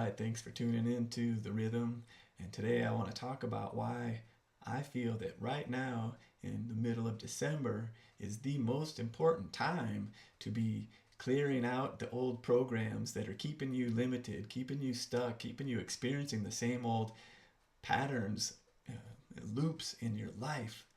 Hi, thanks for tuning in to The Rhythm. And today I want to talk about why I feel that right now, in the middle of December, is the most important time to be clearing out the old programs that are keeping you limited, keeping you stuck, keeping you experiencing the same old patterns, loops in your life.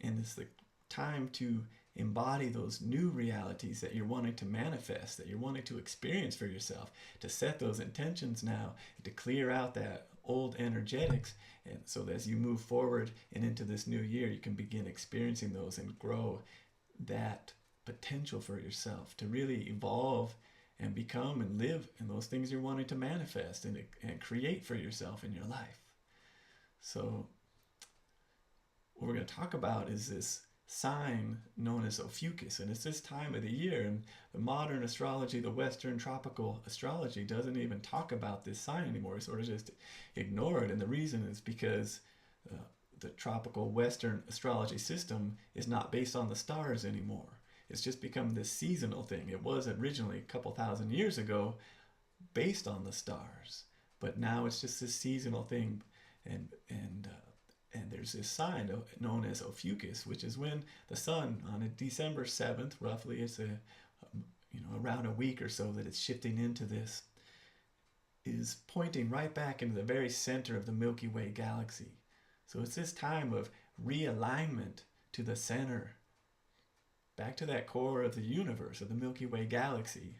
And it's the time to embody those new realities that you're wanting to manifest, that you're wanting to experience for yourself, to set those intentions now, to clear out that old energetics, and so that as you move forward and into this new year, you can begin experiencing those and grow that potential for yourself to really evolve and become and live in those things you're wanting to manifest and create for yourself in your life. So what we're going to talk about is this sign known as Ophiuchus, and it's this time of the year, and the modern astrology, the Western tropical astrology, doesn't even talk about this sign anymore. Sort of just ignore it, and the reason is because the tropical Western astrology system is not based on the stars anymore. It's just become this seasonal thing. It was originally a couple thousand years ago based on the stars, but now it's just this seasonal thing, and there's this sign known as Ophiuchus, which is when the sun on a December 7th, roughly, it's around a week or so that it's shifting into this, is pointing right back into the very center of the Milky Way galaxy. So it's this time of realignment to the center, back to that core of the universe, of the Milky Way galaxy.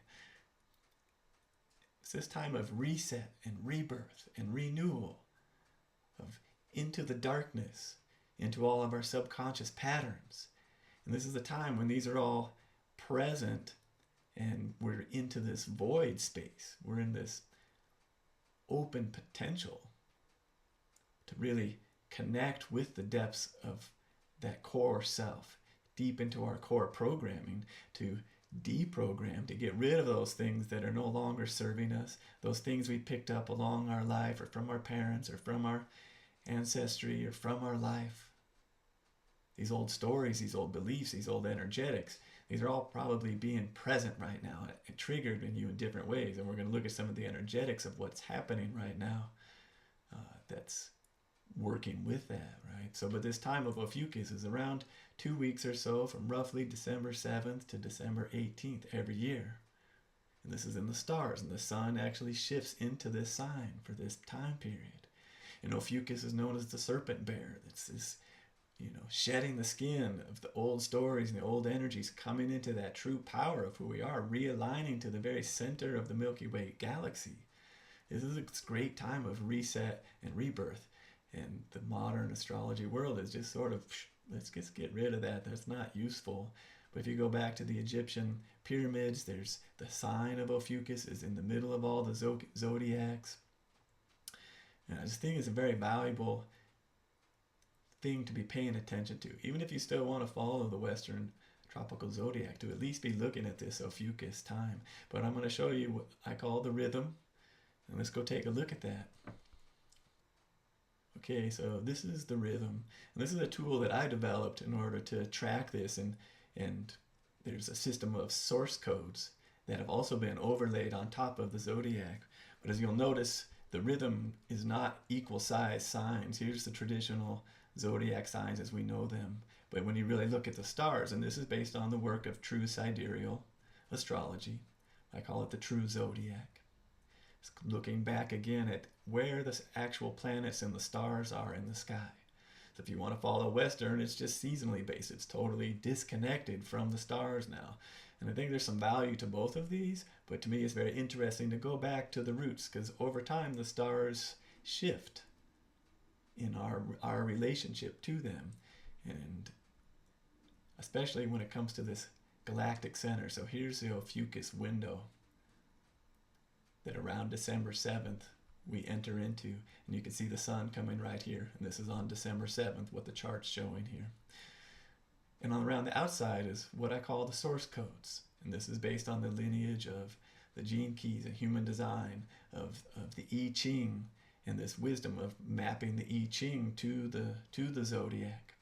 It's this time of reset and rebirth and renewal, of into the darkness, into all of our subconscious patterns. And this is the time when these are all present and we're into this void space. We're in this open potential to really connect with the depths of that core self, deep into our core programming, to deprogram, to get rid of those things that are no longer serving us, those things we picked up along our life or from our parents or from our ancestry or from our life. These old stories, these old beliefs, these old energetics, these are all probably being present right now and triggered in you in different ways. And we're going to look at some of the energetics of what's happening right now that's working with that, right? So, but this time of Ophiuchus is around 2 weeks or so, from roughly December 7th to December 18th every year. And this is in the stars, and the sun actually shifts into this sign for this time period. And Ophiuchus is known as the serpent bear. It's this, shedding the skin of the old stories and the old energies, coming into that true power of who we are, realigning to the very center of the Milky Way galaxy. This is a great time of reset and rebirth. And the modern astrology world is just sort of, let's just get rid of that. That's not useful. But if you go back to the Egyptian pyramids, there's the sign of Ophiuchus is in the middle of all the zodiacs. And I just think it's a very valuable thing to be paying attention to, even if you still want to follow the Western tropical zodiac, to at least be looking at this Ophiuchus time. But I'm going to show you what I call the rhythm, and let's go take a look at that. Okay, so this is the rhythm, and this is a tool that I developed in order to track this, and there's a system of source codes that have also been overlaid on top of the zodiac. But as you'll notice, the rhythm is not equal size signs. Here's the traditional zodiac signs as we know them. But when you really look at the stars, and this is based on the work of true sidereal astrology, I call it the true zodiac. It's looking back again at where the actual planets and the stars are in the sky. So if you want to follow Western, it's just seasonally based. It's totally disconnected from the stars now. And I think there's some value to both of these, but to me it's very interesting to go back to the roots, because over time the stars shift in our relationship to them, and especially when it comes to this galactic center. So here's the Ophiuchus window that around December 7th we enter into, and you can see the sun coming right here, and this is on December 7th, what the chart's showing here. And on around the outside is what I call the source codes. And this is based on the lineage of the gene keys and human design, of the I Ching, and this wisdom of mapping the I Ching to the zodiac.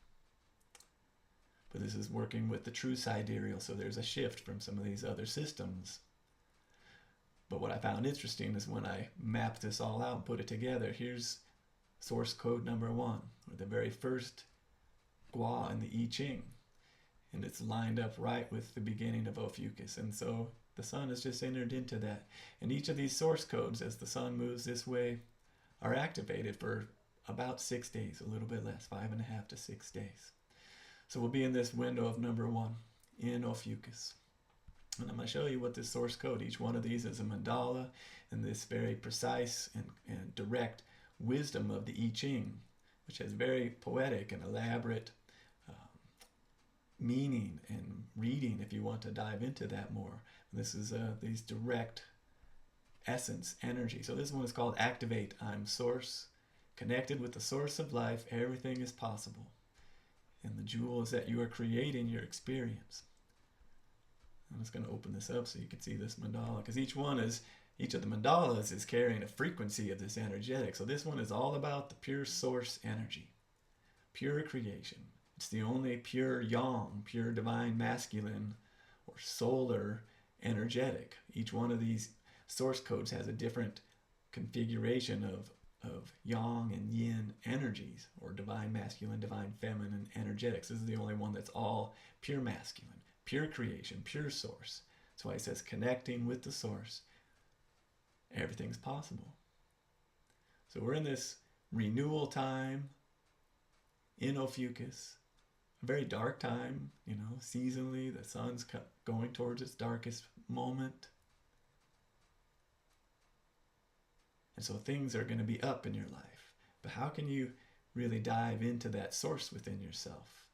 But this is working with the true sidereal, so there's a shift from some of these other systems. But what I found interesting is when I mapped this all out and put it together, here's source code number 1, or the very first gua in the I Ching. And it's lined up right with the beginning of Ophiuchus. And so the sun has just entered into that. And each of these source codes, as the sun moves this way, are activated for about 6 days, a little bit less, 5.5 to 6 days. So we'll be in this window of number 1 in Ophiuchus. And I'm going to show you what this source code, each one of these is a mandala, and this very precise and direct wisdom of the I Ching, which has very poetic and elaborate meaning and reading if you want to dive into that more. This is these direct essence energy. So this one is called Activate. I'm source, connected with the source of life. Everything is possible. And the jewel is that you are creating your experience. I'm just going to open this up so you can see this mandala, because each of the mandalas is carrying a frequency of this energetic. So this one is all about the pure source energy, pure creation. It's the only pure yang, pure divine masculine or solar energetic. Each one of these source codes has a different configuration of yang and yin energies, or divine masculine, divine feminine energetics. This is the only one that's all pure masculine, pure creation, pure source. That's why it says connecting with the source, everything's possible. So we're in this renewal time in Ophiuchus, a very dark time, seasonally, the sun's going towards its darkest moment. And so things are going to be up in your life. But how can you really dive into that source within yourself?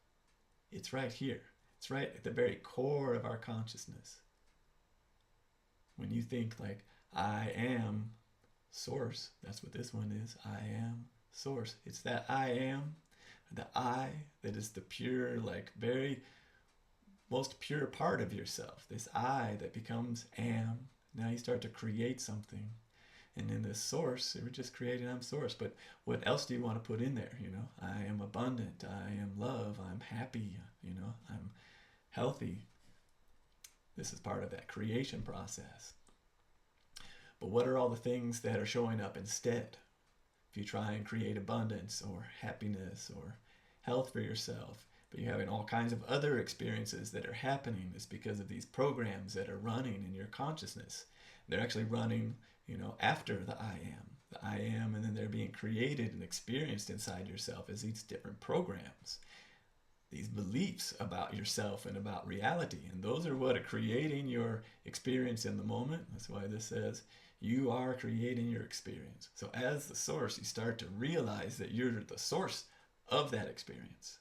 It's right here. It's right at the very core of our consciousness. When you think like, I am source, that's what this one is. I am source. It's that I am, the I that is the pure, like very most pure part of yourself. This I that becomes am. Now you start to create something. And in this source, we're just creating I'm source. But what else do you want to put in there? I am abundant. I am love. I'm happy. I'm healthy. This is part of that creation process. But what are all the things that are showing up instead? If you try and create abundance or happiness or health for yourself, but you're having all kinds of other experiences that are happening, it's because of these programs that are running in your consciousness. They're actually running, after the I am, and then they're being created and experienced inside yourself as these different programs, these beliefs about yourself and about reality. And those are what are creating your experience in the moment. That's why this says you are creating your experience. So as the source, you start to realize that you're the source of that experience.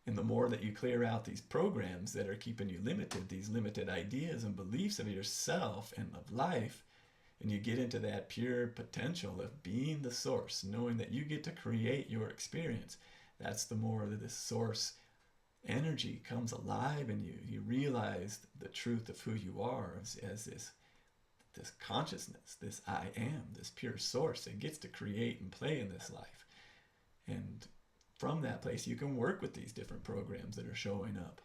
And the more that you clear out these programs that are keeping you limited, these limited ideas and beliefs of yourself and of life, and you get into that pure potential of being the source, knowing that you get to create your experience, that's the more that this source energy comes alive in you. You realize the truth of who you are as this consciousness, this I am, this pure source that gets to create and play in this life. And from that place, you can work with these different programs that are showing up.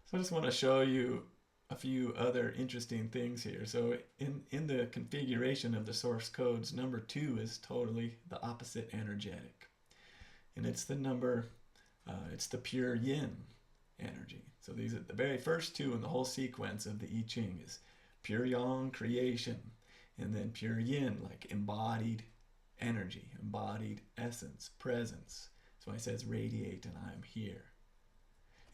So I just want to show you a few other interesting things here. So in the configuration of the source codes, number 2 is totally the opposite energetic. And it's the number, it's the pure yin energy. So these are the very first 2 in the whole sequence of the I Ching is pure yang, creation, and then pure yin, like embodied energy, embodied essence, presence. So it says radiate and I am here.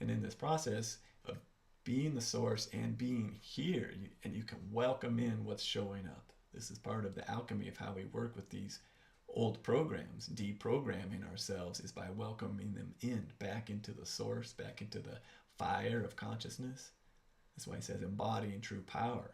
And in this process of being the source and being here, and you can welcome in what's showing up. This is part of the alchemy of how we work with these old programs. Deprogramming ourselves is by welcoming them in, back into the source, back into the fire of consciousness. That's why he says embodying true power.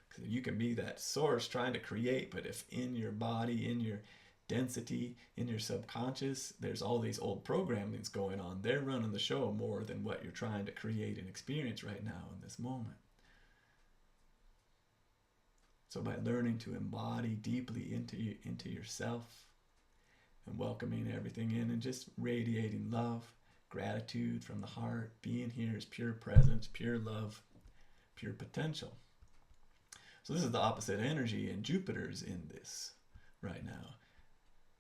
Because you can be that source trying to create, but if in your body, in your density, in your subconscious, there's all these old programmings going on, they're running the show more than what you're trying to create and experience right now in this moment. So by learning to embody deeply into yourself and welcoming everything in and just radiating love, gratitude from the heart, being here is pure presence, pure love, pure potential. So this is the opposite energy, and Jupiter's in this right now.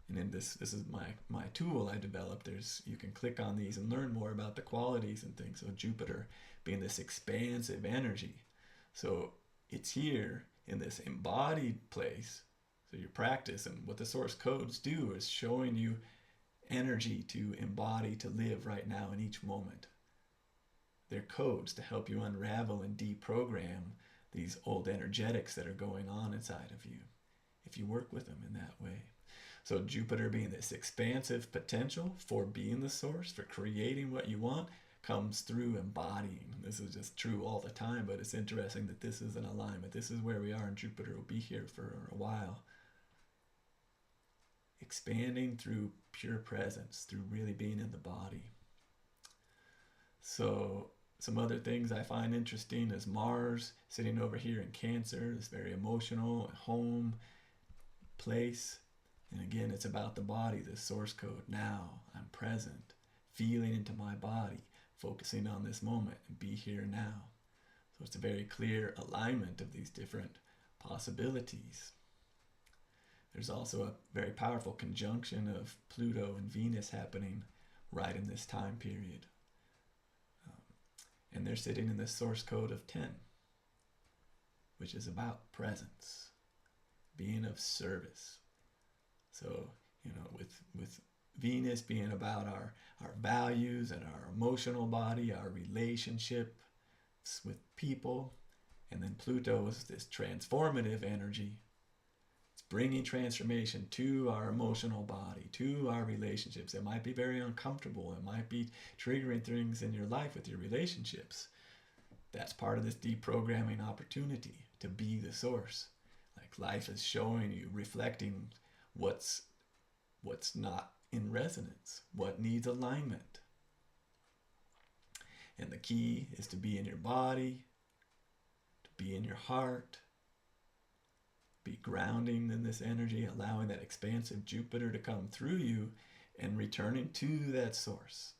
And in this is my tool I developed. You can click on these and learn more about the qualities and things. So Jupiter being this expansive energy. So it's here in this embodied place. So your practice and what the source codes do is showing you energy to embody, to live right now in each moment. They're codes to help you unravel and deprogram these old energetics that are going on inside of you, if you work with them in that way. So Jupiter being this expansive potential for being the source, for creating what you want, comes through embodying. This is just true all the time, but it's interesting that this is an alignment. This is where we are, and Jupiter will be here for a while. Expanding through pure presence, through really being in the body. So some other things I find interesting is Mars sitting over here in Cancer, this very emotional, home place. And again, it's about the body, the source code. Now I'm present, feeling into my body, focusing on this moment, and be here now. So it's a very clear alignment of these different possibilities. There's also a very powerful conjunction of Pluto and Venus happening right in this time period. And they're sitting in this source code of 10, which is about presence, being of service. So, with Venus being about our values and our emotional body, our relationships with people, and then Pluto is this transformative energy. It's bringing transformation to our emotional body, to our relationships. It might be very uncomfortable. It might be triggering things in your life with your relationships. That's part of this deprogramming opportunity to be the source. Like life is showing you, reflecting what's not in resonance, what needs alignment. And the key is to be in your body, to be in your heart, be grounding in this energy, allowing that expansive Jupiter to come through you and returning to that source.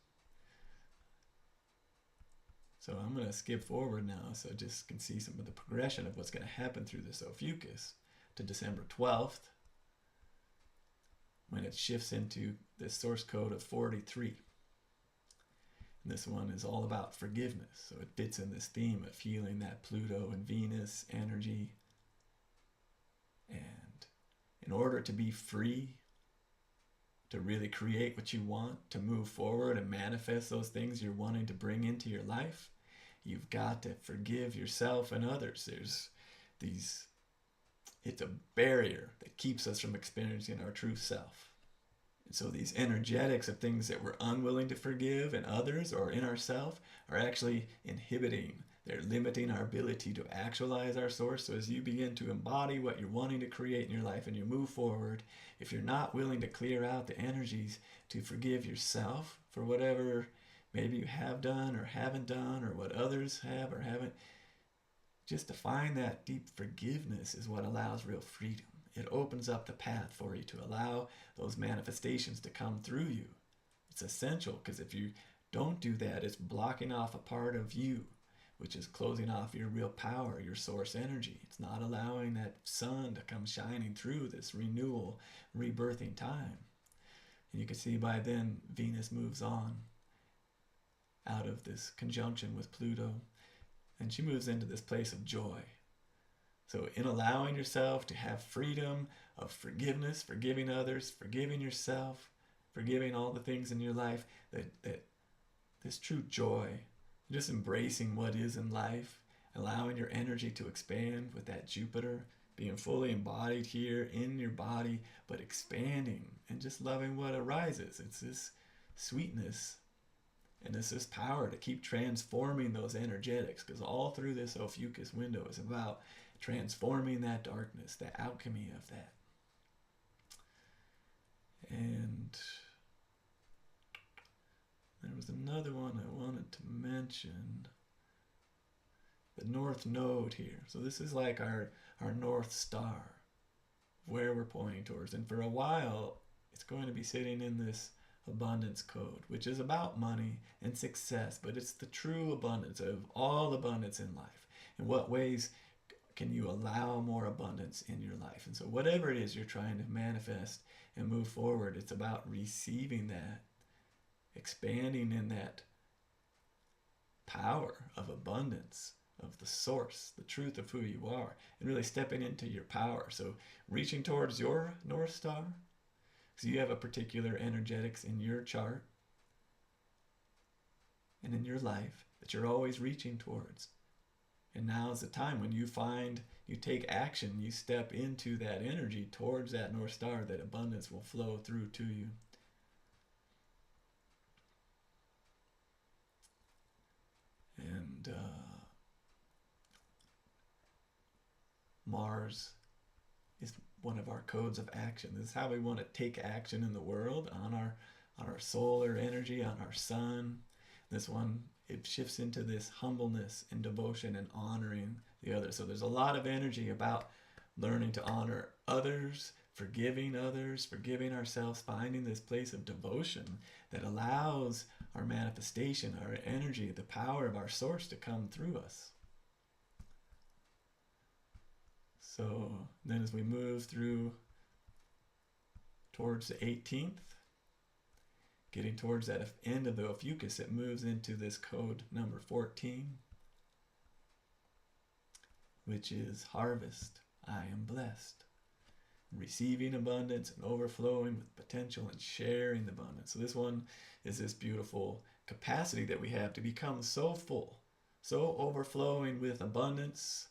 So I'm going to skip forward now so just can see some of the progression of what's going to happen through this Ophiuchus to December 12th, when it shifts into this source code of 43. And this one is all about forgiveness. So it fits in this theme of healing that Pluto and Venus energy. And in order to be free, to really create what you want, to move forward and manifest those things you're wanting to bring into your life, you've got to forgive yourself and others. It's a barrier that keeps us from experiencing our true self. And so these energetics of things that we're unwilling to forgive in others or in ourselves are actually inhibiting. They're limiting our ability to actualize our source. So as you begin to embody what you're wanting to create in your life and you move forward, if you're not willing to clear out the energies to forgive yourself for whatever maybe you have done or haven't done, or what others have or haven't, just to find that deep forgiveness is what allows real freedom. It opens up the path for you to allow those manifestations to come through you. It's essential, because if you don't do that, it's blocking off a part of you, which is closing off your real power, your source energy. It's not allowing that sun to come shining through this renewal, rebirthing time. And you can see by then Venus moves on out of this conjunction with Pluto, and she moves into this place of joy. So in allowing yourself to have freedom of forgiveness, forgiving others, forgiving yourself, forgiving all the things in your life, that this true joy, just embracing what is in life, allowing your energy to expand with that Jupiter, being fully embodied here in your body, but expanding and just loving what arises. It's this sweetness and it's this power to keep transforming those energetics, because all through this Ophiuchus window is about transforming that darkness, the alchemy of that. And there was another one I wanted to mention. The North Node here. So this is like our North Star, where we're pointing towards. And for a while, it's going to be sitting in this abundance code, which is about money and success, but it's the true abundance of all abundance in life. In what ways can you allow more abundance in your life? And so whatever it is you're trying to manifest and move forward, it's about receiving that, expanding in that power of abundance, of the source, the truth of who you are, and really stepping into your power. So reaching towards your North Star, because you have a particular energetics in your chart and in your life that you're always reaching towards. And now is the time when you take action, you step into that energy towards that North Star, that abundance will flow through to you. And Mars is one of our codes of action. This is how we want to take action in the world, on our solar energy, on our sun. This one, it shifts into this humbleness and devotion and honoring the other. So there's a lot of energy about learning to honor others, forgiving ourselves, finding this place of devotion that allows our manifestation, our energy, the power of our source to come through us. So then as we move through towards the 18th, getting towards that end of the Ophiuchus, it moves into this code number 14, which is harvest. I am blessed. Receiving abundance and overflowing with potential and sharing the abundance. So this one is this beautiful capacity that we have to become so full, so overflowing with abundance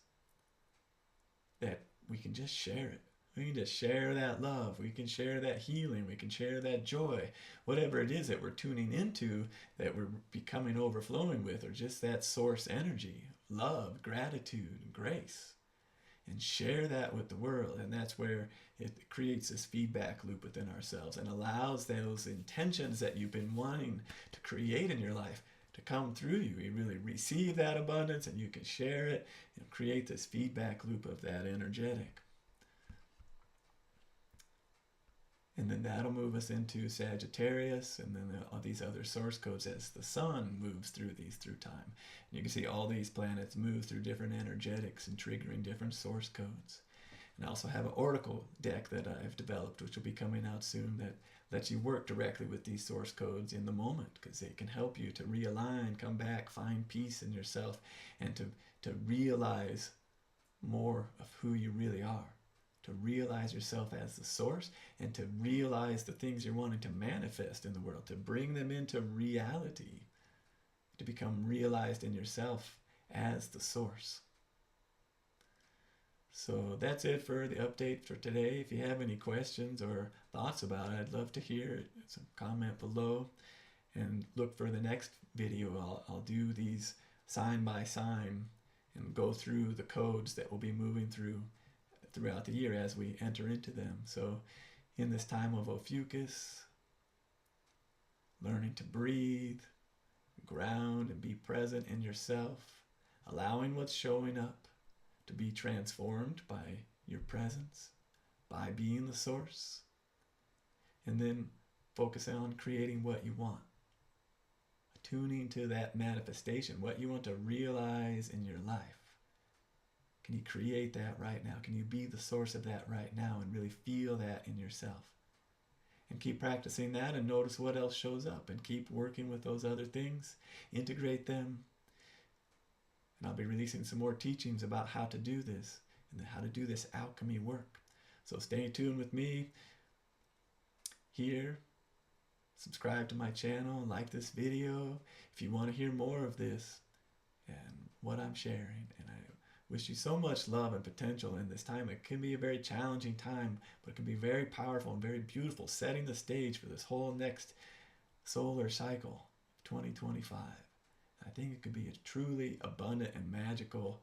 that we can just share it. We can just share that love. We can share that healing. We can share that joy. Whatever it is that we're tuning into, that we're becoming overflowing with, or just that source energy, love, gratitude, and grace. And share that with the world. And that's where it creates this feedback loop within ourselves and allows those intentions that you've been wanting to create in your life to come through you. You really receive that abundance and you can share it and create this feedback loop of that energetic. And then that'll move us into Sagittarius, and then all these other source codes as the sun moves through time. And you can see all these planets move through different energetics and triggering different source codes. And I also have an oracle deck that I've developed, which will be coming out soon, that lets you work directly with these source codes in the moment, because they can help you to realign, come back, find peace in yourself, and to realize more of who you really are. To realize yourself as the source, and to realize the things you're wanting to manifest in the world, to bring them into reality, to become realized in yourself as the source. So that's it for the update for today. If you have any questions or thoughts about it, I'd love to hear it. Some comment below, and look for the next video. I'll do these sign by sign and go through the codes that will be moving throughout the year as we enter into them. So in this time of Ophiuchus, learning to breathe, ground, and be present in yourself, allowing what's showing up to be transformed by your presence, by being the source, and then focusing on creating what you want, tuning to that manifestation, what you want to realize in your life. Can you create that right now? Can you be the source of that right now and really feel that in yourself? And keep practicing that and notice what else shows up, and keep working with those other things. Integrate them. And I'll be releasing some more teachings about how to do this and how to do this alchemy work. So stay tuned with me here. Subscribe to my channel, like this video if you want to hear more of this and what I'm sharing. And I wish you so much love and potential in this time. It can be a very challenging time, but it can be very powerful and very beautiful, setting the stage for this whole next solar cycle, 2025. I think it could be a truly abundant and magical,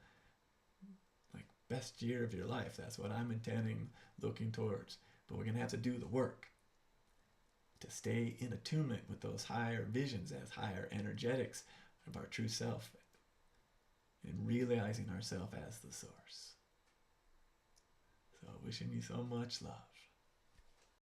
best year of your life. That's what I'm intending, looking towards. But we're going to have to do the work to stay in attunement with those higher visions, as higher energetics of our true self, and realizing ourselves as the source. So wishing you so much love.